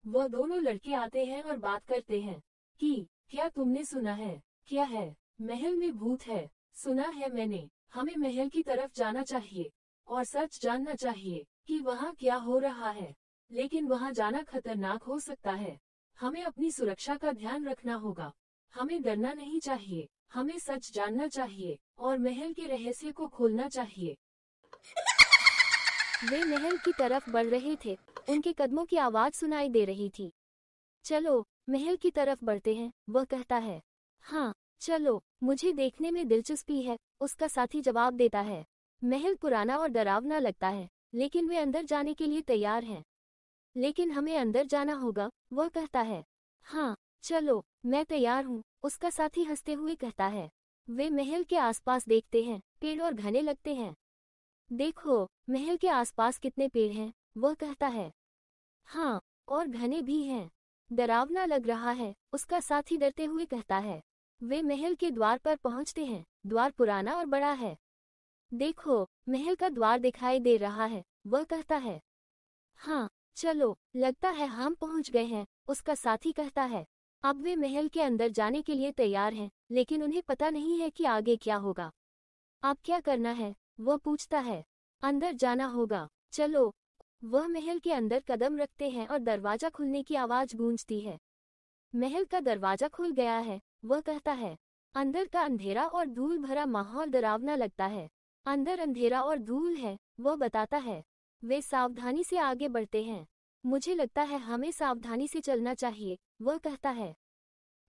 वह दोनों लड़के आते हैं और बात करते हैं कि क्या तुमने सुना है? क्या है? महल में भूत है। सुना है मैंने। हमें महल की तरफ जाना चाहिए और सच जानना चाहिए कि वहाँ क्या हो रहा है। लेकिन वहाँ जाना खतरनाक हो सकता है। हमें अपनी सुरक्षा का ध्यान रखना होगा। हमें डरना नहीं चाहिए। हमें सच जानना चाहिए और महल के रहस्य को खोलना चाहिए। वे महल की तरफ बढ़ रहे थे। उनके कदमों की आवाज सुनाई दे रही थी। चलो महल की तरफ बढ़ते हैं, वह कहता है। हाँ चलो, मुझे देखने में दिलचस्पी है, उसका साथी जवाब देता है। महल पुराना और डरावना लगता है, लेकिन वे अंदर जाने के लिए तैयार हैं। लेकिन हमें अंदर जाना होगा, वह कहता है। हाँ चलो, मैं तैयार हूँ, उसका साथी हंसते हुए कहता है। वे महल के आसपास देखते हैं, पेड़ और घने लगते हैं। देखो, महल के आसपास कितने पेड़ हैं, वह कहता है। हाँ, और घने भी हैं। डरावना लग रहा है, उसका साथी डरते हुए कहता है। वे महल के द्वार पर पहुंचते हैं। द्वार पुराना और बड़ा है। देखो, महल का द्वार दिखाई दे रहा है, वह कहता है। हाँ चलो, लगता है हम पहुंच गए हैं, उसका साथी कहता है। अब वे महल के अंदर जाने के लिए तैयार हैं, लेकिन उन्हें पता नहीं है कि आगे क्या होगा। अब क्या करना है, वह पूछता है। अंदर जाना होगा, चलो। वह महल के अंदर कदम रखते हैं और दरवाजा खुलने की आवाज गूंजती है। महल का दरवाजा खुल गया है, वह कहता है। अंदर का अंधेरा और धूल भरा माहौल डरावना लगता है। अंदर अंधेरा और धूल है, वह बताता है। वे सावधानी से आगे बढ़ते हैं। मुझे लगता है हमें सावधानी से चलना चाहिए, वह कहता है।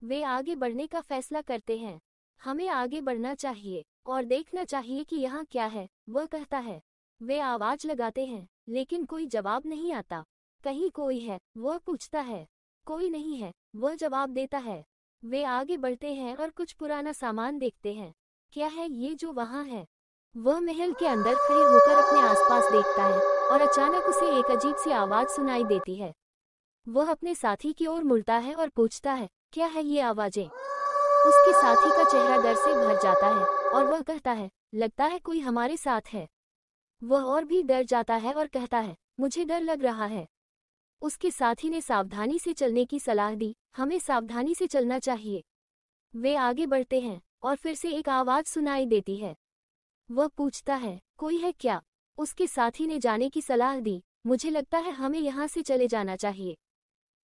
वे आगे बढ़ने का फैसला करते हैं। हमें आगे बढ़ना चाहिए और देखना चाहिए कि यहाँ क्या है, वह कहता है। वे आवाज लगाते हैं, लेकिन कोई जवाब नहीं आता। कहीं कोई है, वह पूछता है। कोई नहीं है, वह जवाब देता है। वे आगे बढ़ते हैं और कुछ पुराना सामान देखते हैं। क्या है ये जो वहाँ है? वह महल के अंदर खड़े होकर अपने आसपास देखता है और अचानक उसे एक अजीब सी आवाज सुनाई देती है। वह अपने साथी की ओर मुड़ता है और पूछता है, क्या है ये आवाजें? उसके साथी का चेहरा डर से भर जाता है और वह कहता है, लगता है कोई हमारे साथ है। वह और भी डर जाता है और कहता है, मुझे डर लग रहा है। उसके साथी ने सावधानी से चलने की सलाह दी, हमें सावधानी से चलना चाहिए। वे आगे बढ़ते हैं और फिर से एक आवाज सुनाई देती है। वह पूछता है, कोई है क्या? उसके साथी ने जाने की सलाह दी, मुझे लगता है हमें यहाँ से चले जाना चाहिए।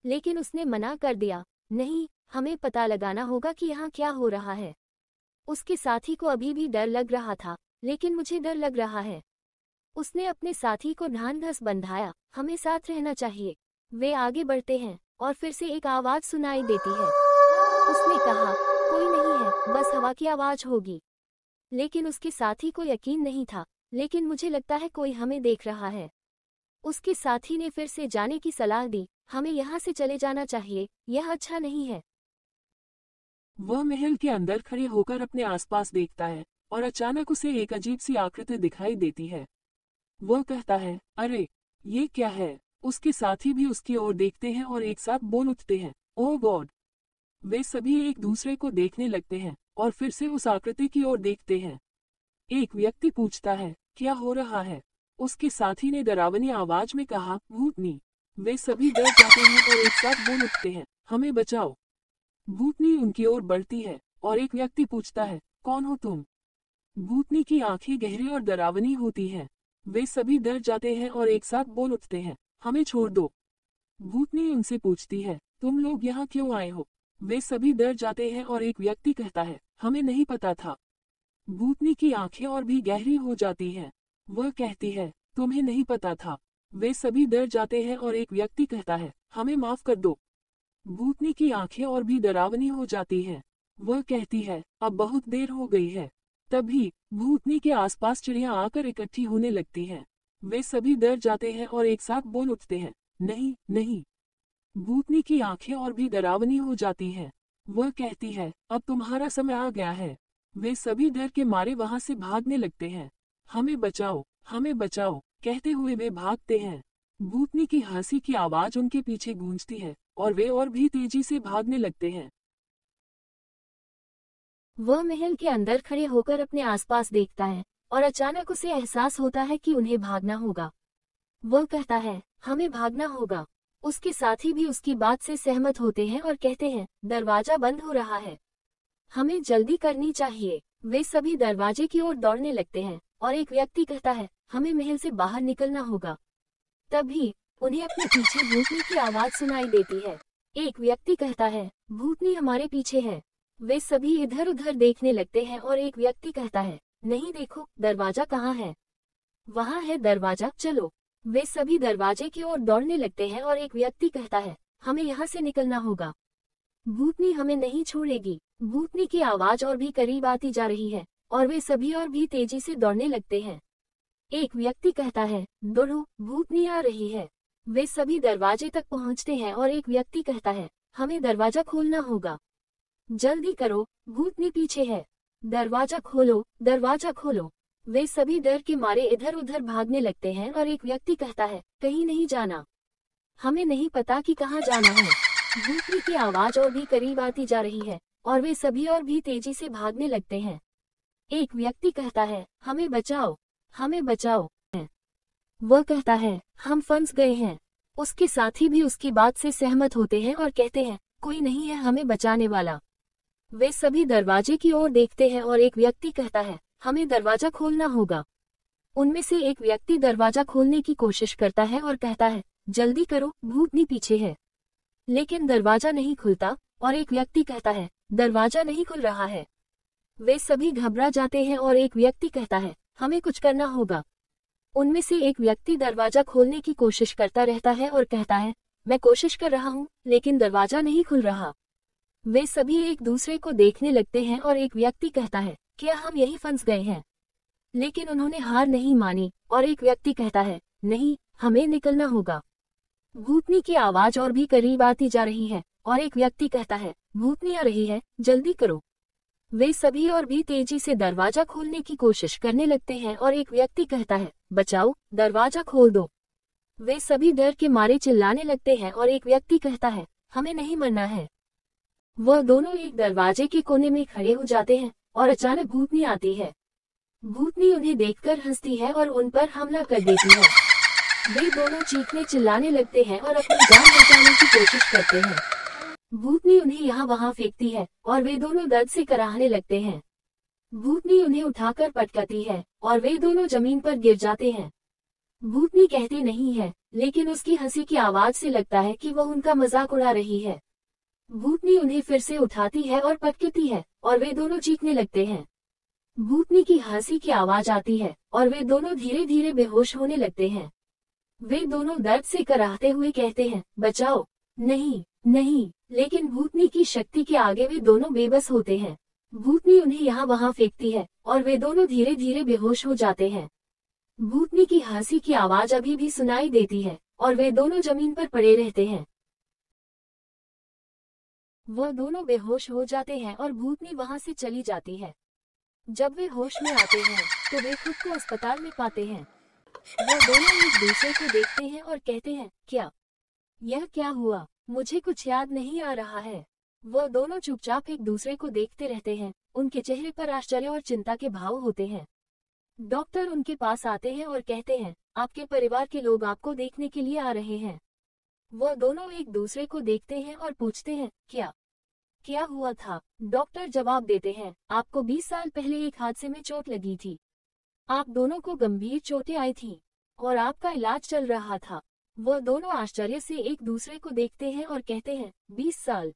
लेकिन उसने मना कर दिया, नहीं, हमें पता लगाना होगा कि यहाँ क्या हो रहा है। उसके साथी को अभी भी डर लग रहा था, लेकिन मुझे डर लग रहा है। उसने अपने साथी को ढांढस बंधाया, हमें साथ रहना चाहिए। वे आगे बढ़ते हैं और फिर से एक आवाज सुनाई देती है। उसने कहा, कोई नहीं है, बस हवा की आवाज होगी। लेकिन उसके साथी को यकीन नहीं था, लेकिन मुझे लगता है कोई हमें देख रहा है। उसके साथी ने फिर से जाने की सलाह दी, हमें यहाँ से चले जाना चाहिए, यह अच्छा नहीं है। वह महल के अंदर खड़े होकर अपने आसपास देखता है और अचानक उसे एक अजीब सी आकृति दिखाई देती है। वह कहता है, अरे ये क्या है? उसके साथी भी उसकी ओर देखते हैं और एक साथ बोल उठते हैं, ओह गॉड! वे सभी एक दूसरे को देखने लगते हैं और फिर से उस आकृति की ओर देखते हैं। एक व्यक्ति पूछता है, क्या हो रहा है? उसके साथी ने डरावनी आवाज में कहा, भूतनी! वे सभी डर जाते हैं और एक साथ बोल उठते हैं, हमें बचाओ! भूतनी उनकी ओर बढ़ती है और एक व्यक्ति पूछता है, कौन हो तुम? भूतनी की आंखें गहरी और डरावनी होती हैं। वे सभी डर जाते हैं और एक साथ बोल उठते हैं, हमें छोड़ दो! भूतनी उनसे पूछती है, तुम लोग यहाँ क्यों आए हो? वे सभी डर जाते हैं और एक व्यक्ति कहता है, हमें नहीं पता था। भूतनी की आंखें और भी गहरी हो जाती हैं। वह कहती है, तुम्हें नहीं पता था। वे सभी डर जाते हैं और एक व्यक्ति कहता है, हमें माफ कर दो। भूतनी की आंखें और भी डरावनी हो जाती हैं। वह कहती है, अब बहुत देर हो गई है। तभी भूतनी के आसपास चिड़ियां आकर इकट्ठी होने लगती हैं। वे सभी डर जाते हैं और एक साथ बोल उठते हैं, नहीं नहीं। भूतनी की आंखें और भी डरावनी हो जाती हैं। वह कहती है, अब तुम्हारा समय आ गया है। वे सभी डर के मारे वहां से भागने लगते हैं। हमें बचाओ, हमें बचाओ, कहते हुए वे भागते हैं। भूतनी की हंसी की आवाज उनके पीछे गूंजती है और वे और भी तेजी से भागने लगते हैं। वह महल के अंदर खड़े होकर अपने आसपास देखता है और अचानक उसे एहसास होता है कि उन्हें भागना होगा। वह कहता है, हमें भागना होगा। उसके साथी भी उसकी बात से सहमत होते हैं और कहते हैं, दरवाजा बंद हो रहा है, हमें जल्दी करनी चाहिए। वे सभी दरवाजे की ओर दौड़ने लगते हैं और एक व्यक्ति कहता है, हमें महल से बाहर निकलना होगा। तभी उन्हें अपने पीछे भूतनी की आवाज सुनाई देती है। एक व्यक्ति कहता है, भूतनी हमारे पीछे है। वे सभी इधर उधर देखने लगते हैं और एक व्यक्ति कहता है, नहीं देखो, दरवाजा कहाँ है? वहाँ है दरवाजा, चलो। वे सभी दरवाजे की ओर दौड़ने लगते हैं और एक व्यक्ति कहता है, हमें यहाँ से निकलना होगा, भूतनी हमें नहीं छोड़ेगी। भूतनी की आवाज और भी करीब आती जा रही है और वे सभी और भी तेजी से दौड़ने लगते हैं। एक व्यक्ति कहता है, दौड़ो, भूतनी आ रही है। वे सभी दरवाजे तक पहुंचते हैं और एक व्यक्ति कहता है, हमें दरवाजा खोलना होगा, जल्दी करो, भूतनी पीछे है, दरवाजा खोलो, दरवाजा खोलो। वे सभी डर के मारे इधर उधर भागने लगते हैं और एक व्यक्ति कहता है, कहीं नहीं जाना, हमें नहीं पता कि कहाँ जाना है। भूतनी की आवाज और भी करीब आती जा रही है और वे सभी और भी तेजी से भागने लगते हैं। एक व्यक्ति कहता है, हमें बचाओ, हमें बचाओ। वह कहता है, हम फंस गए हैं। उसके साथी भी उसकी बात से सहमत होते हैं और कहते हैं, कोई नहीं है हमें बचाने वाला। वे सभी दरवाजे की ओर देखते हैं और एक व्यक्ति कहता है, हमें दरवाजा खोलना होगा। उनमें से एक व्यक्ति दरवाजा खोलने की कोशिश करता है और कहता है, जल्दी करो, भूतनी पीछे है। लेकिन दरवाजा नहीं खुलता और एक व्यक्ति कहता है, दरवाजा नहीं खुल रहा है। वे सभी घबरा जाते हैं और एक व्यक्ति कहता है, हमें कुछ करना होगा। उनमें से एक व्यक्ति दरवाजा खोलने की कोशिश करता रहता है और कहता है, मैं कोशिश कर रहा हूँ लेकिन दरवाजा नहीं खुल रहा। वे सभी एक दूसरे को देखने लगते हैं और एक व्यक्ति कहता है, क्या हम यही फंस गए हैं? लेकिन उन्होंने हार नहीं मानी और एक व्यक्ति कहता है, नहीं, हमें निकलना होगा। भूतनी की आवाज और भी करीब आती जा रही है और एक व्यक्ति कहता है, भूतनी आ रही है, जल्दी करो। वे सभी और भी तेजी से दरवाजा खोलने की कोशिश करने लगते हैं और एक व्यक्ति कहता है, बचाओ, दरवाजा खोल दो। वे सभी डर के मारे चिल्लाने लगते हैं और एक व्यक्ति कहता है, हमें नहीं मरना है। वह दोनों एक दरवाजे के कोने में खड़े हो जाते हैं और अचानक भूतनी आती है। भूतनी उन्हें देखकर हंसती है और उन पर हमला कर देती है। वे दोनों चीखने चिल्लाने लगते हैं और अपनी जान बचाने की कोशिश करते हैं। भूतनी उन्हें यहाँ वहाँ फेंकती है और वे दोनों दर्द से कराहने लगते हैं। भूतनी उन्हें उठाकर पटकती है और वे दोनों जमीन पर गिर जाते हैं। भूतनी कहती नहीं है, लेकिन उसकी हंसी की आवाज से लगता है कि वह उनका मजाक उड़ा रही है। भूतनी उन्हें फिर से उठाती है और पटकती है और वे दोनों चीखने लगते हैं। भूतनी की हंसी की आवाज आती है और वे दोनों धीरे धीरे बेहोश होने लगते हैं। वे दोनों दर्द से कराहते हुए कहते हैं, बचाओ, नहीं, नहीं। लेकिन भूतनी की शक्ति के आगे वे दोनों बेबस होते हैं। भूतनी उन्हें यहाँ वहाँ फेंकती है और वे दोनों धीरे धीरे बेहोश हो जाते हैं। भूतनी की हंसी की आवाज अभी भी सुनाई देती है और वे दोनों जमीन पर पड़े रहते हैं। वह दोनों बेहोश हो जाते हैं और भूतनी वहां से चली जाती है। जब वे होश में आते हैं तो वे खुद को अस्पताल में पाते हैं। वह दोनों एक दूसरे को देखते हैं और कहते हैं, यह क्या हुआ? मुझे कुछ याद नहीं आ रहा है। वह दोनों चुपचाप एक दूसरे को देखते रहते हैं। उनके चेहरे पर आश्चर्य और चिंता के भाव होते हैं। डॉक्टर उनके पास आते हैं और कहते हैं, आपके परिवार के लोग आपको देखने के लिए आ रहे हैं। वह दोनों एक दूसरे को देखते हैं और पूछते हैं, क्या हुआ था? डॉक्टर जवाब देते हैं, आपको 20 साल पहले एक हादसे में चोट लगी थी। आप दोनों को गंभीर चोटें आई थीं और आपका इलाज चल रहा था। वह दोनों आश्चर्य से एक दूसरे को देखते हैं और कहते हैं, 20 साल?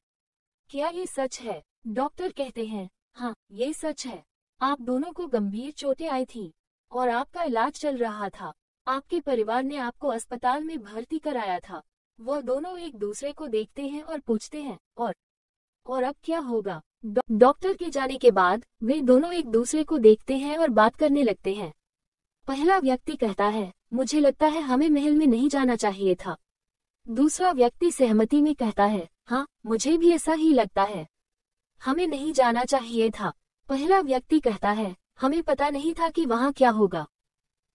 क्या ये सच है? डॉक्टर कहते हैं, हाँ, ये सच है। आप दोनों को गंभीर चोटें आई थीं और आपका इलाज चल रहा था। आपके परिवार ने आपको अस्पताल में भर्ती कराया था। वह दोनों एक दूसरे को देखते हैं और पूछते हैं, और अब क्या होगा? डॉक्टर के जाने के बाद वे दोनों एक दूसरे को देखते हैं और बात करने लगते हैं। पहला व्यक्ति कहता है, मुझे लगता है हमें महल में नहीं जाना चाहिए था। दूसरा व्यक्ति सहमति में कहता है, हाँ, मुझे भी ऐसा ही लगता है, हमें नहीं जाना चाहिए था। पहला व्यक्ति कहता है, हमें पता नहीं था कि वहाँ क्या होगा,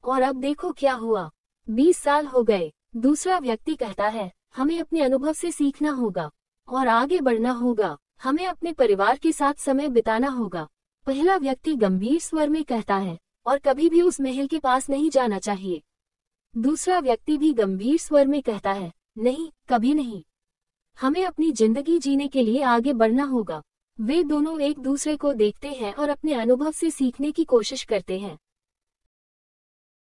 और अब देखो क्या हुआ, 20 साल हो गए। दूसरा व्यक्ति कहता है, हमें अपने अनुभव से सीखना होगा और आगे बढ़ना होगा। हमें अपने परिवार के साथ समय बिताना होगा। पहला व्यक्ति गंभीर स्वर में कहता है, और कभी भी उस महल के पास नहीं जाना चाहिए। दूसरा व्यक्ति भी गंभीर स्वर में कहता है, नहीं, कभी नहीं। हमें अपनी जिंदगी जीने के लिए आगे बढ़ना होगा। वे दोनों एक दूसरे को देखते हैं और अपने अनुभव से सीखने की कोशिश करते हैं।